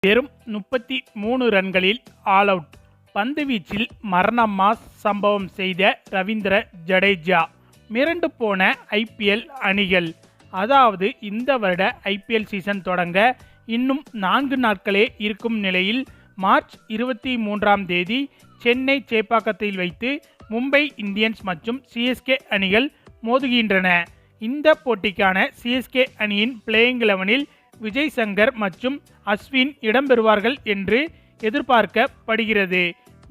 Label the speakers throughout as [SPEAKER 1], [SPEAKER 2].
[SPEAKER 1] வெறும் 33 ரன்களில் all out. பந்து வீச்சில் மரண மாஸ் சம்பவம் செய்த ரவீந்திர ஜடேஜா. மிரண்டு போன ஐபிஎல் அணிகள். அதாவது இந்த வருட ஐபிஎல் சீசன் தொடங்க இன்னும் 4 நாட்களே இருக்கும் நிலையில் மார்ச் 23ஆம் தேதி சென்னை சேப்பாக்கத்தில் வைத்து மும்பை இந்தியன்ஸ் மற்றும் சிஎஸ்கே அணிகள் மோதுகின்றன. இந்த போட்டிக்கான சிஎஸ்கே அணியின் பிளேயிங் 11இல் விஜய் சங்கர் மற்றும் அஸ்வின் இடம்பெறுவார்கள் என்று எதிர்பார்க்கப்படுகிறது.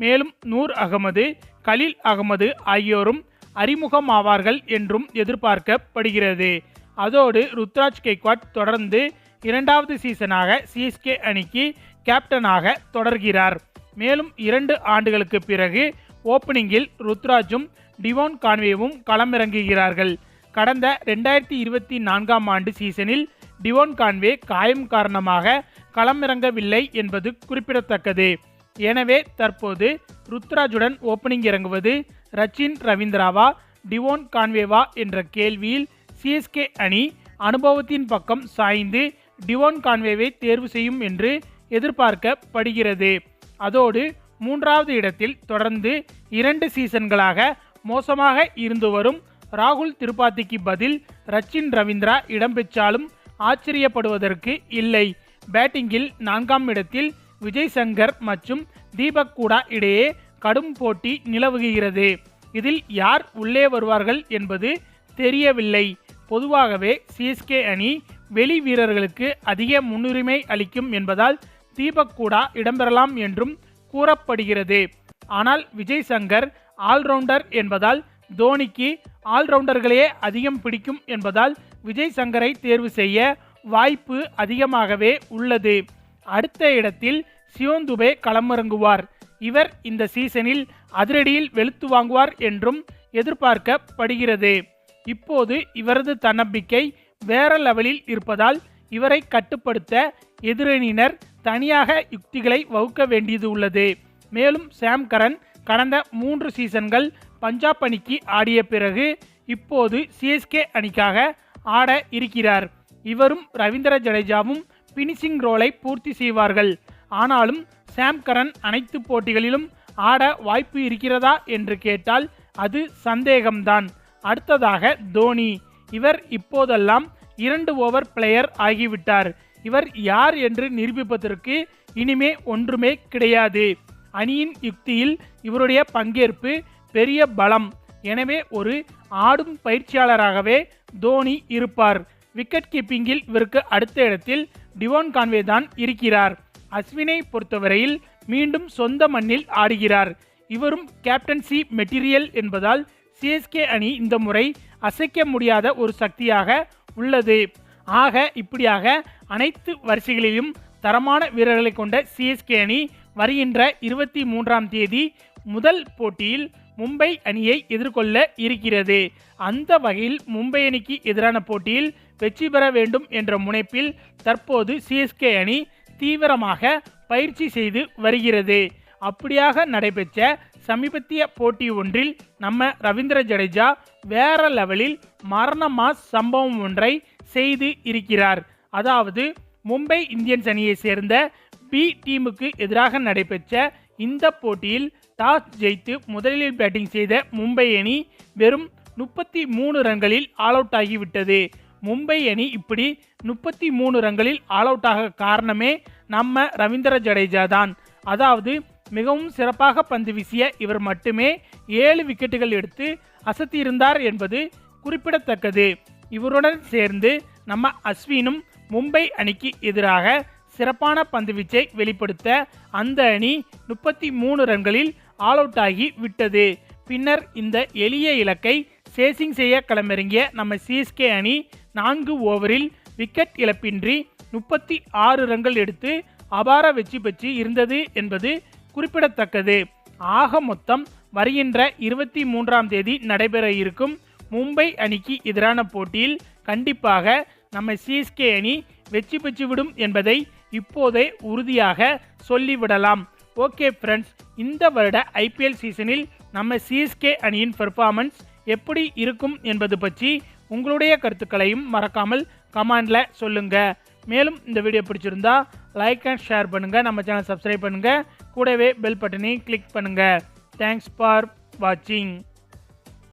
[SPEAKER 1] மேலும் நூர் அகமது, கலீல் அகமது ஆகியோரும் அறிமுகமாவார்கள் என்றும் எதிர்பார்க்கப்படுகிறது. அதோடு ருத்ராஜ் கெய்க்வாட் தொடர்ந்து 2வது சீசனாக சிஎஸ்கே அணிக்கு கேப்டனாக தொடர்கிறார். மேலும் 2 ஆண்டுகளுக்கு பிறகு ஓப்பனிங்கில் ருத்ராஜும் டிவோன் கான்வேவும் களமிறங்குகிறார்கள். கடந்த 2024ஆம் ஆண்டு சீசனில் டிவோன் கான்வே காயம் காரணமாக களமிறங்கவில்லை என்பது குறிப்பிடத்தக்கது. எனவே தற்போது ருத்ராஜுடன் ஓப்பனிங் இறங்குவது ரச்சின் ரவீந்திராவா, டிவோன் கான்வேவா என்ற கேள்வியில் சிஎஸ்கே அணி அனுபவத்தின் பக்கம் சாய்ந்து டிவோன் கான்வேவை தேர்வு செய்யும் என்று எதிர்பார்க்கப்படுகிறது. அதோடு 3வது இடத்தில் தொடர்ந்து 2 சீசன்களாக மோசமாக இருந்து வரும் ராகுல் திரிபாதிக்கு பதில் ரச்சின் ரவீந்திரா இடம்பெற்றாலும் ஆச்சரியப்படுவதற்கு இல்லை. பேட்டிங்கில் 4ஆம் இடத்தில் விஜய் சங்கர் மற்றும் தீபக் கூடா இடையே கடும் போட்டி நிலவுகிறது. இதில் யார் உள்ளே வருவார்கள் என்பது தெரியவில்லை. பொதுவாகவே சிஎஸ்கே அணி வெளி வீரர்களுக்கு அதிக முன்னுரிமை அளிக்கும் என்பதால் தீபக் கூடா இடம்பெறலாம் என்றும் கூறப்படுகிறது. ஆனால் விஜய் சங்கர் ஆல்ரவுண்டர் என்பதால் தோனிக்கு ஆல்ரவுண்டர்களே அதிகம் பிடிக்கும் என்பதால் விஜய் சங்கரை தேர்வு செய்ய வாய்ப்பு அதிகமாகவே உள்ளது. அடுத்த இடத்தில் சிவம் துபே களமிறங்குவார். இவர் இந்த சீசனில் அதிரடியில் வெளுத்து வாங்குவார் என்றும் எதிர்பார்க்கப்படுகிறது. இப்போது இவரது தன்னம்பிக்கை வேற லெவலில் இருப்பதால் இவரை கட்டுப்படுத்த எதிரணியினர் தனியாக யுக்திகளை வகுக்க வேண்டியது உள்ளது. மேலும் சாம் கரன் கடந்த 3 சீசன்கள் பஞ்சாப் அணிக்கு ஆடிய பிறகு இப்போது சிஎஸ்கே அணிக்காக ஆட இருக்கிறார். இவரும் ரவீந்திர ஜடேஜாவும் பினிஷிங் ரோலை பூர்த்தி செய்வார்கள். ஆனாலும் சாம் கரன் அனைத்து போட்டிகளிலும் ஆட வாய்ப்பு இருக்கிறதா என்று கேட்டால் அது சந்தேகம்தான். அடுத்ததாக தோனி. இவர் இப்போதெல்லாம் 2 ஓவர் பிளேயர் ஆகிவிட்டார். இவர் யார் என்று நிரூபிப்பதற்கு இனிமே ஒன்றுமே கிடையாது. அணியின் யுக்தியில் இவருடைய பங்கேற்பு பெரிய பலம். எனவே ஒரு ஆடும் பயிற்சியாளராகவே தோனி இருப்பார். விக்கெட் கீப்பிங்கில் இவருக்கு அடுத்த இடத்தில் டிவோன் கான்வே தான் இருக்கிறார். அஸ்வினை பொறுத்தவரையில் மீண்டும் சொந்த மண்ணில் ஆடுகிறார். இவரும் கேப்டன்சி மெட்டீரியல் என்பதால் சிஎஸ்கே அணி இந்த முறை அசைக்க முடியாத ஒரு சக்தியாக உள்ளது. ஆக இப்படியாக அனைத்து வரிசைகளிலும் தரமான வீரர்களை கொண்ட சிஎஸ்கே அணி வருகின்ற 23ஆம் தேதி முதல் போட்டியில் மும்பை அணியை எதிர்கொள்ள இருக்கிறது. அந்த வகையில் மும்பை அணிக்கு எதிரான போட்டியில் வெற்றி பெற வேண்டும் என்ற முனைப்பில் தற்போது சிஎஸ்கே அணி தீவிரமாக பயிற்சி செய்து வருகிறது. அப்படியாக நடைபெற்ற சமீபத்திய போட்டி ஒன்றில் நம்ம ரவீந்திர ஜடேஜா வேற லெவலில் மரண மாஸ் சம்பவம் ஒன்றை செய்து இருக்கிறார். அதாவது மும்பை இந்தியன்ஸ் அணியை சேர்ந்த பி டீமுக்கு எதிராக நடைபெற்ற இந்த போட்டியில் டாஸ் ஜெயித்து முதலில் பேட்டிங் செய்த மும்பை அணி வெறும் 33 ரன்களில் ஆல் அவுட் ஆகிவிட்டது. மும்பை அணி இப்படி 33 ரன்களில் ஆல் அவுட் ஆக காரணமே நம்ம ரவீந்திர ஜடேஜா தான். அதாவது மிகவும் சிறப்பாக பந்து வீசிய இவர் மட்டுமே 7 விக்கெட்டுகள் எடுத்து அசத்தியிருந்தார் என்பது குறிப்பிடத்தக்கது. இவருடன் சேர்ந்து நம்ம அஸ்வினும் மும்பை அணிக்கு எதிராக சிறப்பான பந்துவீச்சை வெளிப்படுத்த அந்த அணி 33 ரன்களில் ஆல் அவுட் ஆகி விட்டது. பின்னர் இந்த எளிய இலக்கை சேசிங் செய்ய களமிறங்கிய நம்ம சிஎஸ்கே அணி 4 ஓவரில் விக்கெட் இழப்பின்றி 36 ரன்கள் எடுத்து அபார வெற்றி பெற்று இருந்தது என்பது குறிப்பிடத்தக்கது. ஆக மொத்தம் வருகின்ற 23ஆம் தேதி நடைபெற இருக்கும் மும்பை அணிக்கு எதிரான போட்டியில் கண்டிப்பாக நம்ம சிஎஸ்கே அணி வெற்றி பெற்றுவிடும் என்பதை இப்போதே உறுதியாக சொல்லிவிடலாம். ஓகே ஃப்ரெண்ட்ஸ், இந்த வருட ஐபிஎல் சீசனில் நம்ம சிஎஸ்கே அணியின் பெர்ஃபார்மன்ஸ் எப்படி இருக்கும் என்பது பற்றி உங்களுடைய கருத்துக்களையும் மறக்காமல் கமெண்ட்ல சொல்லுங்க. மேலும் இந்த வீடியோ பிடிச்சிருந்தா லைக் அண்ட் ஷேர் பண்ணுங்கள், நம்ம சேனல் சப்ஸ்கிரைப் பண்ணுங்கள், கூடவே பெல் பட்டனையும் கிளிக் பண்ணுங்கள். தேங்க்ஸ் ஃபார் வாட்சிங்.